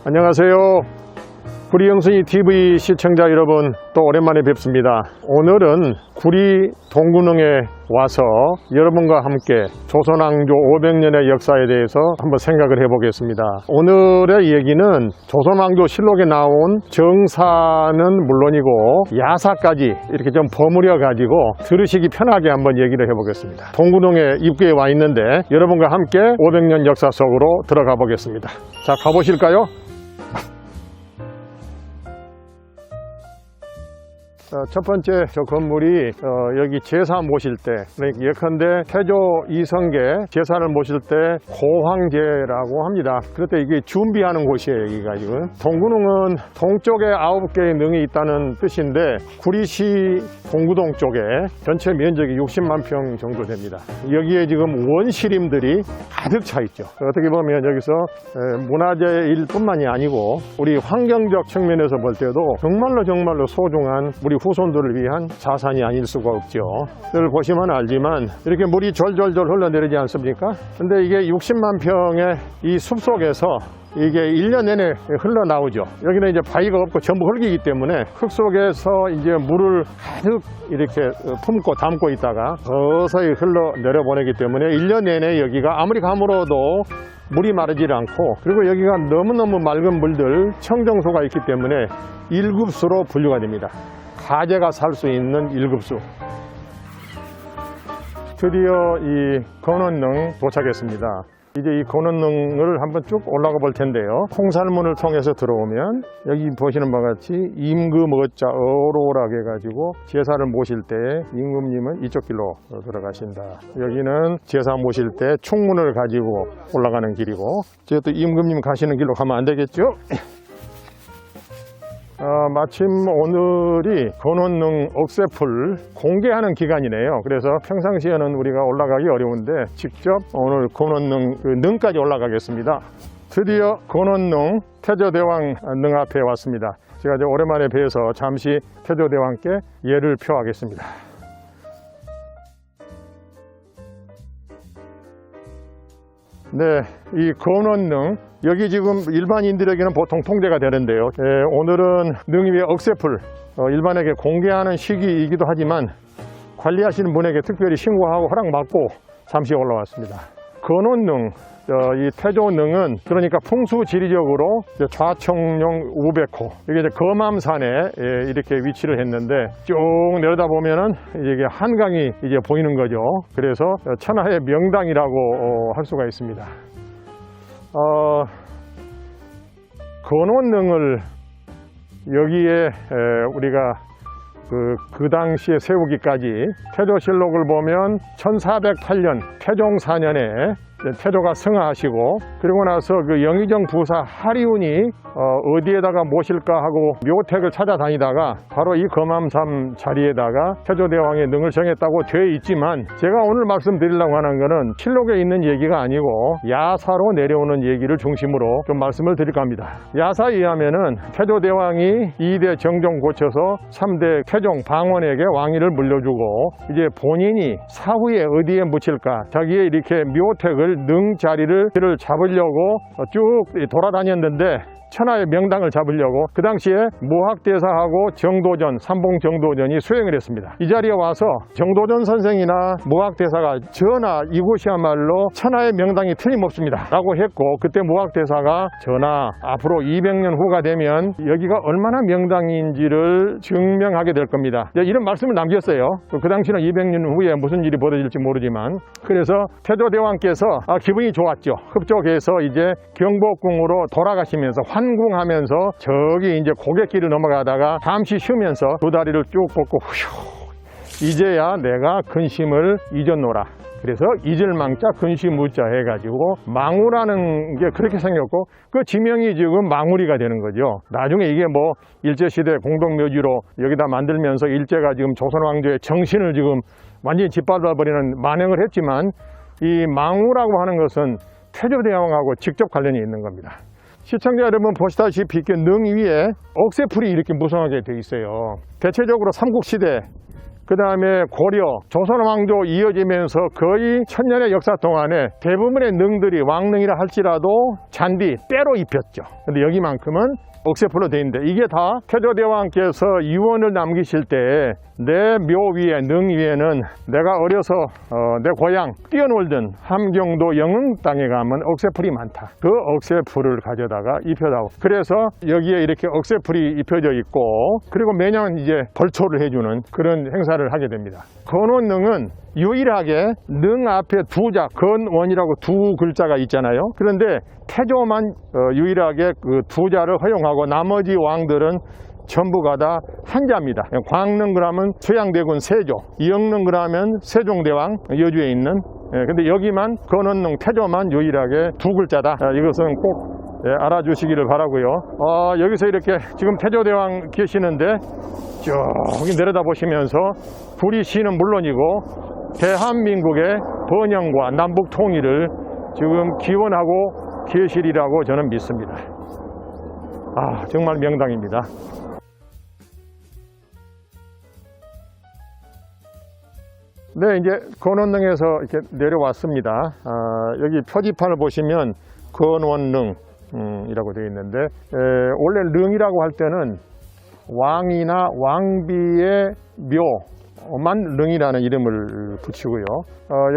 안녕하세요. 구리영순이 TV 시청자 여러분, 또 오랜만에 뵙습니다. 오늘은 구리 동구릉에 와서 여러분과 함께 조선왕조 500년의 역사에 대해서 한번 생각을 해보겠습니다. 오늘의 얘기는 조선왕조 실록에 나온 정사는 물론이고 야사까지 이렇게 좀 버무려 가지고 들으시기 편하게 한번 얘기를 해보겠습니다. 동구릉에 입구에 와 있는데 여러분과 함께 500년 역사 속으로 들어가 보겠습니다. 자, 가보실까요? 첫 번째 저 건물이 여기 제사 모실 때, 그러니까 예컨대 태조 이성계 제사를 모실 때 고황제라고 합니다. 그럴 때 이게 준비하는 곳이에요. 여기가 지금 동구릉은 동쪽에 9개의 능이 있다는 뜻인데 구리시 동구동 쪽에 전체 면적이 60만 평 정도 됩니다. 여기에 지금 원시림들이 가득 차 있죠. 어떻게 보면 여기서 문화재일 뿐만이 아니고 우리 환경적 측면에서 볼 때도 정말로 소중한 우리 후손들을 위한 자산이 아닐 수가 없죠. 늘 보시면 알지만 이렇게 물이 졸졸 흘러내리지 않습니까? 근데 이게 60만 평의 이 숲속에서 이게 1년 내내 흘러나오죠. 여기는 이제 바위가 없고 전부 흙이기 때문에 흙 속에서 이제 물을 가득 이렇게 품고 담고 있다가 서서히 흘러내려 보내기 때문에 1년 내내 여기가 아무리 가물어도 물이 마르지 않고, 그리고 여기가 너무너무 맑은 물들 청정소가 있기 때문에 1급수로 분류가 됩니다. 가재가 살 수 있는 1급수. 드디어 이 건원릉 도착했습니다. 이제 이 건원릉을 한번 쭉 올라가 볼 텐데요. 홍살문을 통해서 들어오면 여기 보시는 바와 같이 임금어자 어로라고 해가지고 제사를 모실 때 임금님은 이쪽 길로 들어가신다. 여기는 제사 모실 때 충문을 가지고 올라가는 길이고, 제가 또 임금님 가시는 길로 가면 안 되겠죠? 마침 오늘이 건원릉 억새풀 공개하는 기간이네요. 그래서 평상시에는 우리가 올라가기 어려운데 직접 오늘 건원릉 능까지 올라가겠습니다. 드디어 건원릉 태조대왕 능 앞에 왔습니다. 제가 이제 오랜만에 뵈서 잠시 태조대왕께 예를 표하겠습니다. 네, 이 건원릉, 여기 지금 일반인들에게는 보통 통제가 되는데요. 오늘은 능 위의 억새풀, 일반에게 공개하는 시기이기도 하지만 관리하시는 분에게 특별히 신고하고 허락받고 잠시 올라왔습니다. 건원릉, 이 태조릉은 그러니까 풍수지리적으로 좌청룡 우백호, 이게 이제 거맘산에 이렇게 위치를 했는데 쭉 내려다 보면은 이게 한강이 이제 보이는 거죠. 그래서 천하의 명당이라고 할 수가 있습니다. 건원릉을 여기에 우리가 그 당시에 세우기까지 태조실록을 보면 1408년 태종 4년에 태조가 승하하시고, 그리고 나서 그 영의정 부사 하리운이 어디에다가 모실까 하고 묘택을 찾아다니다가 바로 이 거맘산 자리에다가 태조대왕의 능을 정했다고 되어 있지만, 제가 오늘 말씀드리려고 하는 것은 실록에 있는 얘기가 아니고 야사로 내려오는 얘기를 중심으로 좀 말씀을 드릴까 합니다. 야사에 의하면은 태조대왕이 2대 정종 고쳐서 3대 태종 방원에게 왕위를 물려주고, 이제 본인이 사후에 어디에 묻힐까, 자기의 이렇게 묘택을 능 자리를 잡으려고 쭉 돌아다녔는데 천하의 명당을 잡으려고 그 당시에 무학대사하고 정도전, 삼봉정도전이 수행을 했습니다. 이 자리에 와서 정도전 선생이나 무학대사가 전하, 이곳이야말로 천하의 명당이 틀림없습니다 라고 했고, 그때 무학대사가 전하, 앞으로 200년 후가 되면 여기가 얼마나 명당인지를 증명하게 될 겁니다, 이런 말씀을 남겼어요. 그 당시는 200년 후에 무슨 일이 벌어질지 모르지만, 그래서 태조대왕께서 기분이 좋았죠. 흡족해서 이제 경복궁으로 돌아가시면서 환궁하면서 저기 이제 고갯길을 넘어가다가 잠시 쉬면서 두 다리를 쭉 뻗고 휴, 이제야 내가 근심을 잊었노라. 그래서 잊을 망자 근심 무자 해가지고 망우라는 게 그렇게 생겼고, 그 지명이 지금 망우리가 되는 거죠. 나중에 이게 뭐 일제시대 공동묘지로 여기다 만들면서 일제가 지금 조선왕조의 정신을 지금 완전히 짓밟아버리는 만행을 했지만, 이 망우라고 하는 것은 태조대왕하고 직접 관련이 있는 겁니다. 시청자 여러분 보시다시피 이렇게 능 위에 억새풀이 이렇게 무성하게 되어 있어요. 대체적으로 삼국시대 그 다음에 고려, 조선왕조 이어지면서 거의 천년의 역사 동안에 대부분의 능들이 왕릉이라 할지라도 잔디 때로 입혔죠. 근데 여기만큼은 억새풀로 되어 있는데, 이게 다 태조대왕께서 유언을 남기실 때 내 묘 위에, 능 위에는 내가 어려서 내 고향 뛰어놀던 함경도 영흥 땅에 가면 억새풀이 많다. 그 억새풀을 가져다가 입혀다오. 그래서 여기에 이렇게 억새풀이 입혀져 있고, 그리고 매년 이제 벌초를 해주는 그런 행사를 하게 됩니다. 건원능은 유일하게 능 앞에 두자, 건원이라고 두 글자가 있잖아요. 그런데 태조만 유일하게 그 두자를 허용하고 나머지 왕들은 전부가 다 한자입니다. 광릉 그러면 소양대군 세조, 영릉 그러면 세종대왕 여주에 있는, 근데 여기만 건원능 태조만 유일하게 두 글자다. 이것은 꼭 알아주시기를 바라고요. 여기서 이렇게 지금 태조대왕 계시는데 저기 내려다 보시면서 구리시는 물론이고 대한민국의 번영과 남북 통일을 지금 기원하고 계시리라고 저는 믿습니다. 정말 명당입니다. 네, 이제 건원릉에서 이렇게 내려왔습니다. 여기 표지판을 보시면 건원릉이라고 되어 있는데, 원래 릉이라고 할 때는 왕이나 왕비의 묘만 릉이라는 이름을 붙이고요.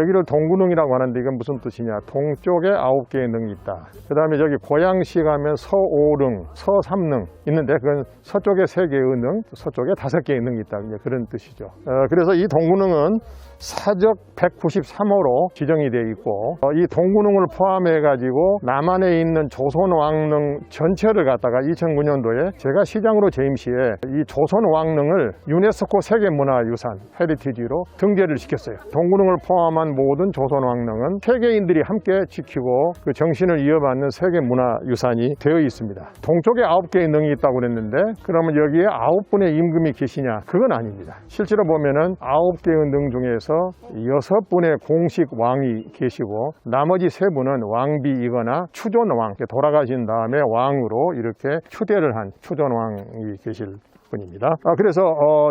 여기를 동구릉이라고 하는데 이건 무슨 뜻이냐? 동쪽에 9개의 능이 있다. 그 다음에 저기 고양시 가면 서오릉, 서삼릉 있는데 그건 서쪽에 3개의 능, 서쪽에 5개의 능이 있다. 그런 뜻이죠. 그래서 이 동구릉은 사적 193호로 지정이 되어 있고, 이 동구릉을 포함해 가지고 남한에 있는 조선왕릉 전체를 갖다가 2009년도에 제가 시장으로 재임 시에 이 조선왕릉을 유네스코 세계문화유산 헤리티지로 등재를 시켰어요. 동구릉을 포함한 모든 조선왕릉은 세계인들이 함께 지키고 그 정신을 이어받는 세계문화유산이 되어 있습니다. 동쪽에 9개의 능이 있다고 그랬는데, 그러면 여기에 9분의 임금이 계시냐? 그건 아닙니다. 실제로 보면은 9개의 능 중에서 6분의 공식 왕이 계시고, 나머지 3분은 왕비이거나 추존왕, 돌아가신 다음에 왕으로 이렇게 추대를 한 추존왕이 계실 분입니다. 그래서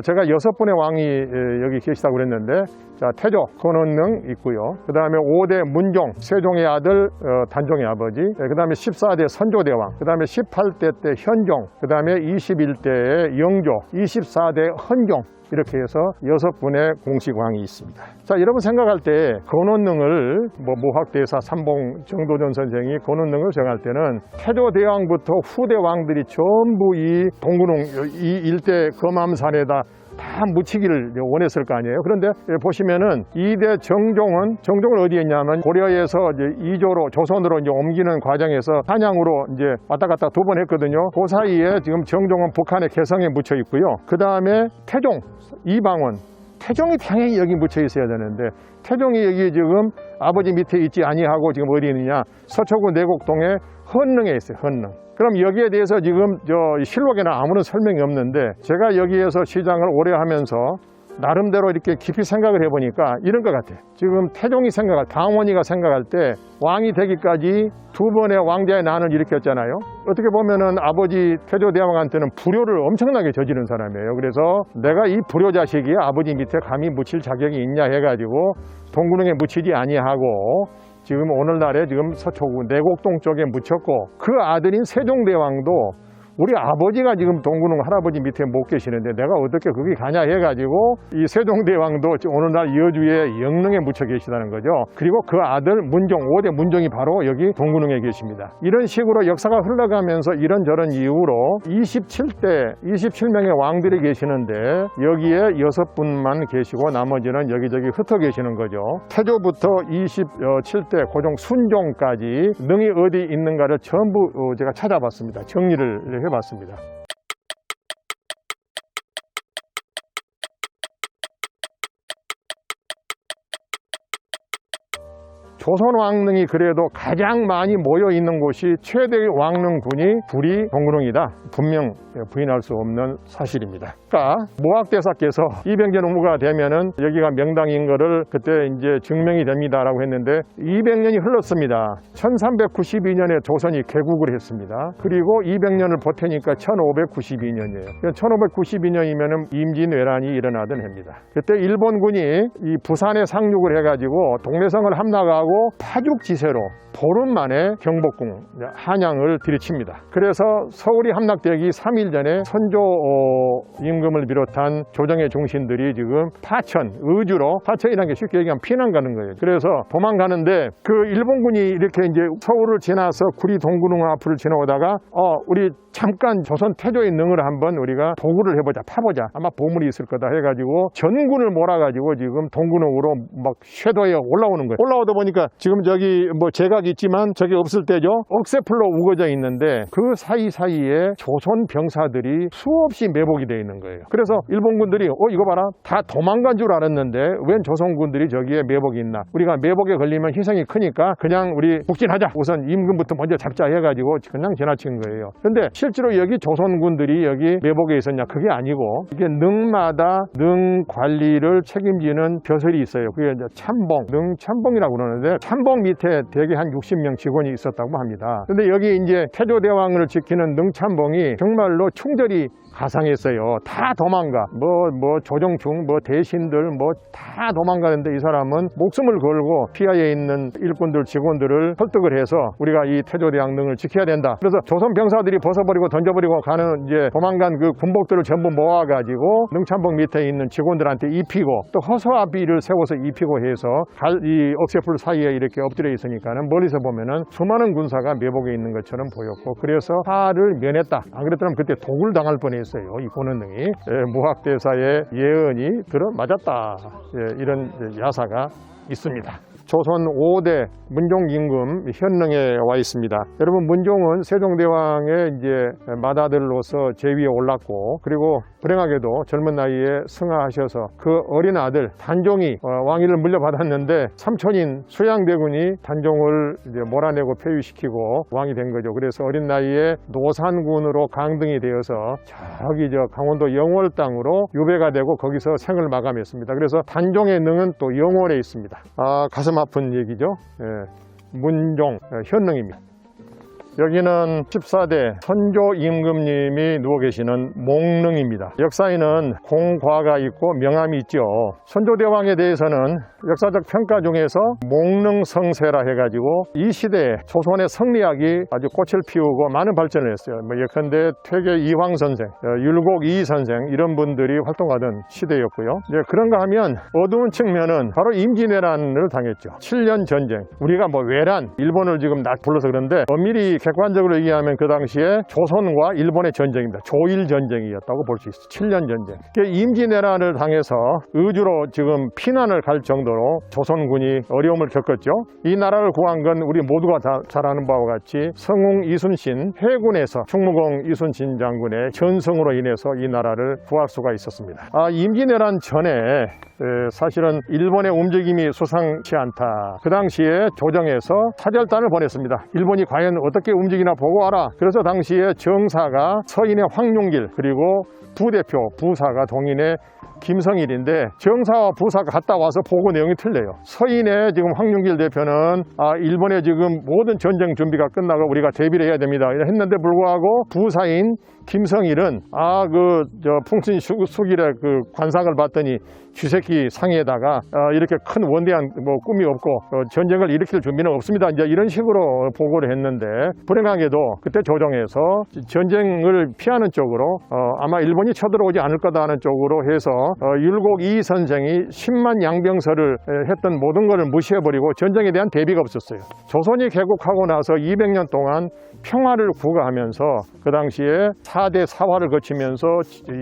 제가 6분의 왕이 여기 계시다고 그랬는데, 자, 태조, 건원능 있고요. 그 다음에 5대 문종, 세종의 아들 단종의 아버지, 그 다음에 14대 선조대왕, 그 다음에 18대 때 현종, 그 다음에 21대의 영조, 24대 헌종, 이렇게 해서 6분의 공식 왕이 있습니다. 자, 여러분 생각할 때 건원능을 모학대사 삼봉 정도전 선생이 건원능을 정할 때는 태조대왕부터 후대 왕들이 전부 이 동구릉 이 일대 검암산에다 다 묻히기를 원했을 거 아니에요. 그런데 보시면은 2대 정종은 어디에 있냐면 고려에서 이제 2조로 조선으로 이제 옮기는 과정에서 한양으로 이제 왔다 갔다 2번 했거든요. 그 사이에 지금 정종은 북한의 개성에 묻혀 있고요. 그 다음에 태종, 이방원, 태종이 당연히 여기 묻혀 있어야 되는데, 태종이 여기 지금 아버지 밑에 있지 아니하고 지금 어디 있느냐? 서초구 내곡동에 헌릉에 있어요. 헌릉. 그럼 여기에 대해서 지금 실록에는 아무런 설명이 없는데, 제가 여기에서 시장을 오래 하면서 나름대로 이렇게 깊이 생각을 해보니까 이런 것 같아요. 지금 태종이 강원이가 생각할 때 왕이 되기까지 2번의 왕자의 난을 일으켰잖아요. 어떻게 보면은 아버지 태조대왕한테는 불효를 엄청나게 저지른 사람이에요. 그래서 내가 이 불효 자식이 아버지 밑에 감히 묻힐 자격이 있냐 해가지고 동구릉에 묻히지 아니하고 지금 오늘날에 지금 서초구 내곡동 쪽에 묻혔고, 그 아들인 세종대왕도 우리 아버지가 지금 동구릉 할아버지 밑에 못 계시는데 내가 어떻게 거기 가냐 해가지고 이 세종대왕도 오늘날 여주의 영릉에 묻혀 계시다는 거죠. 그리고 그 아들 문종, 5대 문종이 바로 여기 동구릉에 계십니다. 이런 식으로 역사가 흘러가면서 이런저런 이유로 27명의 왕들이 계시는데 여기에 6분만 계시고 나머지는 여기저기 흩어 계시는 거죠. 태조부터 27대 고종 순종까지 능이 어디 있는가를 전부 제가 찾아봤습니다. 정리를 해봤습니다. 조선 왕릉이 그래도 가장 많이 모여 있는 곳이 최대의 왕릉군이 구리 동구릉이다. 분명 부인할 수 없는 사실입니다. 작가 모학대사께서 이병전 후가 되면은 여기가 명당인 거를 그때 이제 증명이 됩니다라고 했는데 200년이 흘렀습니다. 1392년에 조선이 개국을 했습니다. 그리고 200년을 버티니까 1592년이에요. 1592년이면은 임진왜란이 일어나던 해입니다. 그때 일본군이 이 부산에 상륙을 해가지고 동래성을 함락하고 파죽지세로 보름 만에 경복궁 한양을 들이칩니다. 그래서 서울이 함락되기 3일 전에 선조 임금을 비롯한 조정의 중신들이 지금 파천, 의주로, 파천이라는 게 쉽게 얘기하면 피난 가는 거예요. 그래서 도망가는데 그 일본군이 이렇게 이제 서울을 지나서 구리 동구릉 앞을 지나오다가 우리 잠깐 조선 태조의 능을 한번 우리가 도구를 해보자, 파보자. 아마 보물이 있을 거다 해가지고 전군을 몰아가지고 지금 동구릉으로 막 쇄도에 올라오는 거예요. 올라오다 보니까 지금 저기 뭐 제각이 있지만 저기 없을 때죠. 억새풀로 우거져 있는데 그 사이사이에 조선 병사들이 수없이 매복이 되어 있는 거예요. 그래서 일본군들이 이거 봐라. 다 도망간 줄 알았는데 웬 조선군들이 저기에 매복이 있나. 우리가 매복에 걸리면 희생이 크니까 그냥 우리 북진하자. 우선 임금부터 먼저 잡자 해가지고 그냥 지나친 거예요. 근데 실제로 여기 조선군들이 여기 매복에 있었냐? 그게 아니고 이게 능마다 능 관리를 책임지는 벼슬이 있어요. 그게 이제 참봉, 능 참봉이라고 그러는데 참봉 밑에 대개 한 60명 직원이 있었다고 합니다. 근데 여기 이제 태조대왕을 지키는 능참봉이 정말로 충절이 가상했어요. 다 도망가. 뭐 조정충, 뭐 대신들 다 도망가는데 이 사람은 목숨을 걸고 피하에 있는 일꾼들, 직원들을 설득을 해서 우리가 이 태조대왕 능을 지켜야 된다. 그래서 조선 병사들이 벗어버리고 던져버리고 가는 이제 도망간 그 군복들을 전부 모아가지고 능참봉 밑에 있는 직원들한테 입히고 또 허수아비를 세워서 입히고 해서 이 억새풀 사이에 이렇게 엎드려 있으니까는 멀리서 보면은 수많은 군사가 매복에 있는 것처럼 보였고 그래서 화를 면했다. 안 그랬더니 그때 독을 당할 뻔했어요. 이 고는능이 무학대사의 예언이 들어맞았다. 이런 야사가 있습니다. 조선 5대 문종 임금 현릉에 와 있습니다. 여러분 문종은 세종대왕의 이제 맏아들로서 제위에 올랐고 그리고 불행하게도 젊은 나이에 승하하셔서 그 어린 아들 단종이 왕위를 물려받았는데 삼촌인 수양대군이 단종을 이제 몰아내고 폐위시키고 왕이 된 거죠. 그래서 어린 나이에 노산군으로 강등이 되어서 저기 강원도 영월 땅으로 유배가 되고 거기서 생을 마감했습니다. 그래서 단종의 능은 또 영월에 있습니다. 가슴 아픈 얘기죠. 문종 현릉입니다. 여기는 14대 선조 임금님이 누워 계시는 몽릉입니다. 역사에는 공과가 있고 명암이 있죠. 선조대왕에 대해서는 역사적 평가 중에서 몽릉성세라 해가지고 이 시대에 조선의 성리학이 아주 꽃을 피우고 많은 발전을 했어요. 예컨대 퇴계 이황 선생, 율곡 이 선생 이런 분들이 활동하던 시대였고요. 이제 그런가 하면 어두운 측면은 바로 임진왜란을 당했죠. 7년 전쟁. 우리가 외란, 일본을 지금 불러서 그런데 엄밀히 객관적으로 얘기하면 그 당시에 조선과 일본의 전쟁입니다. 조일 전쟁이었다고 볼 수 있어요. 7년 전쟁. 임진왜란을 당해서 의주로 지금 피난을 갈 정도로 조선군이 어려움을 겪었죠. 이 나라를 구한 건 우리 모두가 잘 아는 바와 같이 성웅 이순신 해군에서 충무공 이순신 장군의 전성으로 인해서 이 나라를 구할 수가 있었습니다. 임진왜란 전에 사실은 일본의 움직임이 수상치 않다. 그 당시에 조정에서 사절단을 보냈습니다. 일본이 과연 어떻게 움직이나 보고 와라. 그래서 당시에 정사가 서인의 황룡길 그리고 부대표, 부사가 동인의 김성일인데 정사와 부사가 갔다 와서 보고 내용이 틀려요. 서인의 지금 황룡길 대표는 일본의 지금 모든 전쟁 준비가 끝나고 우리가 대비를 해야 됩니다. 했는데 불구하고 부사인 김성일은 풍신수길의 그 관상을 봤더니 쥐새끼 상에다가 이렇게 큰 원대한 꿈이 없고 전쟁을 일으킬 준비는 없습니다. 이제 이런 식으로 보고를 했는데 불행하게도 그때 조정에서 전쟁을 피하는 쪽으로 아마 일본이 쳐들어오지 않을 거다 하는 쪽으로 해서 율곡 이 선생이 10만 양병설을 했던 모든 것을 무시해버리고 전쟁에 대한 대비가 없었어요. 조선이 개국하고 나서 200년 동안 평화를 구가하면서 그 당시에 4대 사화를 거치면서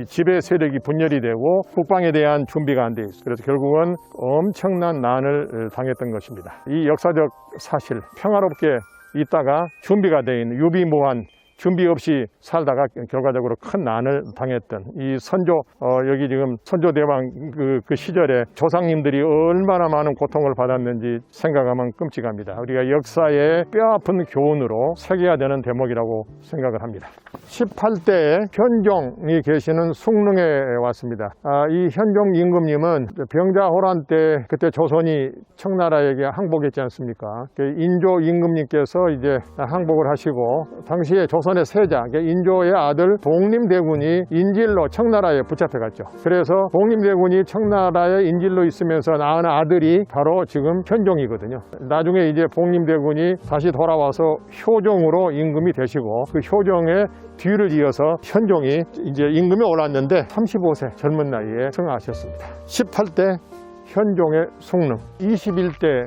지배 세력이 분열이 되고 국방에 대한 준비가 안 돼 있어요. 그래서 결국은 엄청난 난을 당했던 것입니다. 이 역사적 사실, 평화롭게 있다가 준비가 되어 있는 유비무한 준비 없이 살다가 결과적으로 큰 난을 당했던 이 선조, 여기 지금 선조대왕 그 시절에 조상님들이 얼마나 많은 고통을 받았는지 생각하면 끔찍합니다. 우리가 역사의 뼈아픈 교훈으로 새겨야 되는 대목이라고 생각을 합니다. 18대 현종이 계시는 숭릉에 왔습니다. 이 현종 임금님은 병자호란 때 그때 조선이 청나라에게 항복했지 않습니까? 인조 임금님께서 이제 항복을 하시고 당시에 조선의 세자 인조의 아들 복림대군이 인질로 청나라에 붙잡혀 갔죠. 그래서 복림대군이 청나라에 인질로 있으면서 낳은 아들이 바로 지금 현종이거든요. 나중에 이제 복림대군이 다시 돌아와서 효종으로 임금이 되시고 그 효종의 뒤를 이어서 현종이 이제 임금에 올랐는데 35세 젊은 나이에 승하하셨습니다. 18대 현종의 숭릉, 21대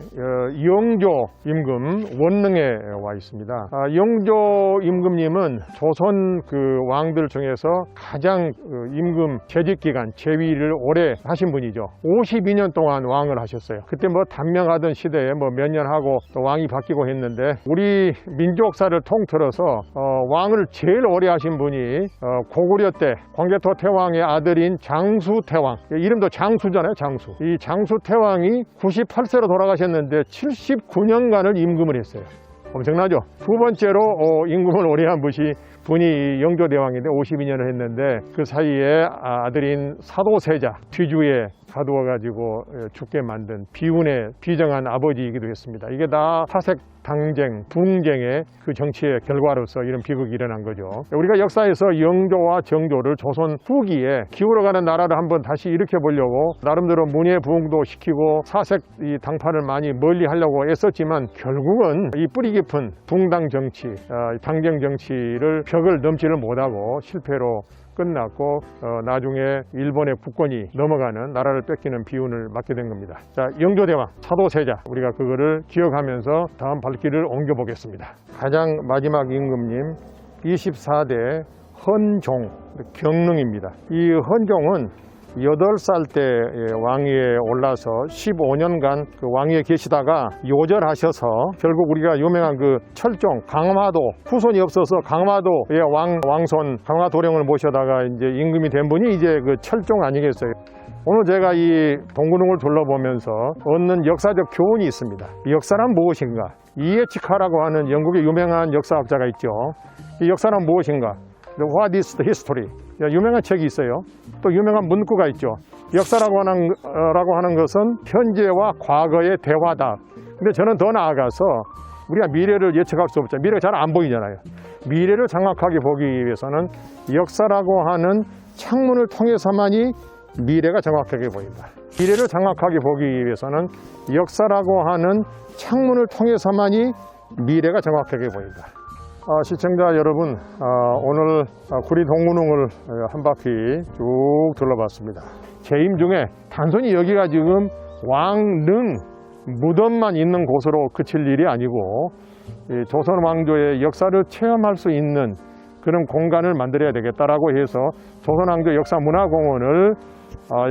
영조 임금 원릉에 와 있습니다. 영조 임금님은 조선 그 왕들 중에서 가장 임금 재직기간, 재위를 오래 하신 분이죠. 52년 동안 왕을 하셨어요. 그때 뭐 단명하던 시대에 뭐 몇 년 하고 또 왕이 바뀌고 했는데 우리 민족사를 통틀어서 왕을 제일 오래 하신 분이 고구려 때 광개토 태왕의 아들인 장수태왕, 이름도 장수잖아요. 장수. 이 장수태왕이 98세로 돌아가셨는데 79년간을 임금을 했어요. 엄청나죠? 두 번째로 임금을 오래 한 분이 영조대왕인데 52년을 했는데 그 사이에 아들인 사도세자 뒤주에 가두어가지고 죽게 만든 비운의 비정한 아버지이기도 했습니다. 이게 다 사색 당쟁, 분쟁의 그 정치의 결과로서 이런 비극이 일어난 거죠. 우리가 역사에서 영조와 정조를 조선 후기에 기울어가는 나라를 한번 다시 일으켜 보려고 나름대로 문예 부흥도 시키고 사색 이 당파를 많이 멀리 하려고 애썼지만 결국은 이 뿌리 깊은 붕당 정치, 당쟁 정치를 벽을 넘지를 못하고 실패로 끝났고 나중에 일본의 국권이 넘어가는 나라를 뺏기는 비운을 맞게 된 겁니다. 자, 영조대왕, 사도세자, 우리가 그거를 기억하면서 다음 발길을 옮겨보겠습니다. 가장 마지막 임금님 24대 헌종, 경릉입니다. 이 헌종은 8살 때 왕위에 올라서 15년간 그 왕위에 계시다가 요절하셔서 결국 우리가 유명한 그 철종, 강화도 후손이 없어서 강화도의 왕손 강화도령을 모셔다가 이제 임금이 된 분이 이제 그 철종 아니겠어요. 오늘 제가 이 동구릉을 둘러보면서 얻는 역사적 교훈이 있습니다. 역사란 무엇인가? 이에치카라고 하는 영국의 유명한 역사학자가 있죠. 이 역사란 무엇인가? What is the history? 유명한 책이 있어요. 또 유명한 문구가 있죠. 역사라고 하는 것은 현재와 과거의 대화다. 근데 저는 더 나아가서 우리가 미래를 예측할 수 없죠. 미래가 잘 안 보이잖아요. 미래를 정확하게 보기 위해서는 역사라고 하는 창문을 통해서만이 미래가 정확하게 보인다. 미래를 정확하게 보기 위해서는 역사라고 하는 창문을 통해서만이 미래가 정확하게 보인다. 시청자 여러분, 오늘 구리 동구릉을 한 바퀴 쭉 둘러봤습니다. 재임 중에 단순히 여기가 지금 왕릉 무덤만 있는 곳으로 그칠 일이 아니고 조선 왕조의 역사를 체험할 수 있는 그런 공간을 만들어야 되겠다라고 해서 조선 왕조 역사문화공원을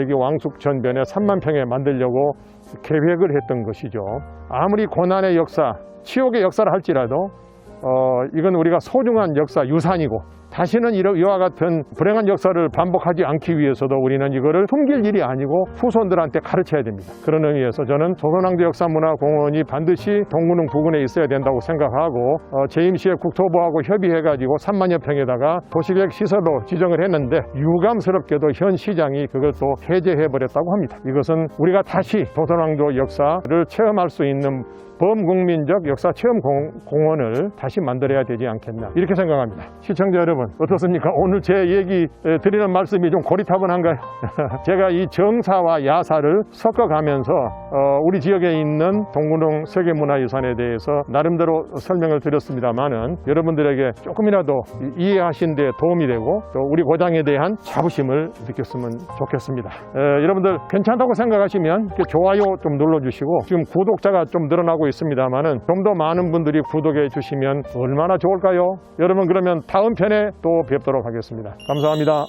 여기 왕숙전변에 3만 평에 만들려고 계획을 했던 것이죠. 아무리 고난의 역사, 치욕의 역사를 할지라도 이건 우리가 소중한 역사 유산이고 다시는 이와 같은 불행한 역사를 반복하지 않기 위해서도 우리는 이거를 숨길 일이 아니고 후손들한테 가르쳐야 됩니다. 그런 의미에서 저는 조선왕조 역사문화공원이 반드시 동구릉 부근에 있어야 된다고 생각하고 재임시의 국토부하고 협의해가지고 3만여 평에다가 도시계획 시설로 지정을 했는데 유감스럽게도 현 시장이 그것도 해제해버렸다고 합니다. 이것은 우리가 다시 조선왕조 역사를 체험할 수 있는 범국민적 역사체험공원을 다시 만들어야 되지 않겠나 이렇게 생각합니다. 시청자 여러분 어떻습니까? 오늘 제 얘기 드리는 말씀이 좀 고리타분한가요? 제가 이 정사와 야사를 섞어가면서 우리 지역에 있는 동구릉 세계문화유산에 대해서 나름대로 설명을 드렸습니다만은 여러분들에게 조금이라도 이해하신 데 도움이 되고 또 우리 고장에 대한 자부심을 느꼈으면 좋겠습니다. 여러분들 괜찮다고 생각하시면 좋아요 좀 눌러주시고 지금 구독자가 좀 늘어나고 있습니다만은 좀 더 많은 분들이 구독해 주시면 얼마나 좋을까요? 여러분 그러면 다음 편에 또 뵙도록 하겠습니다. 감사합니다.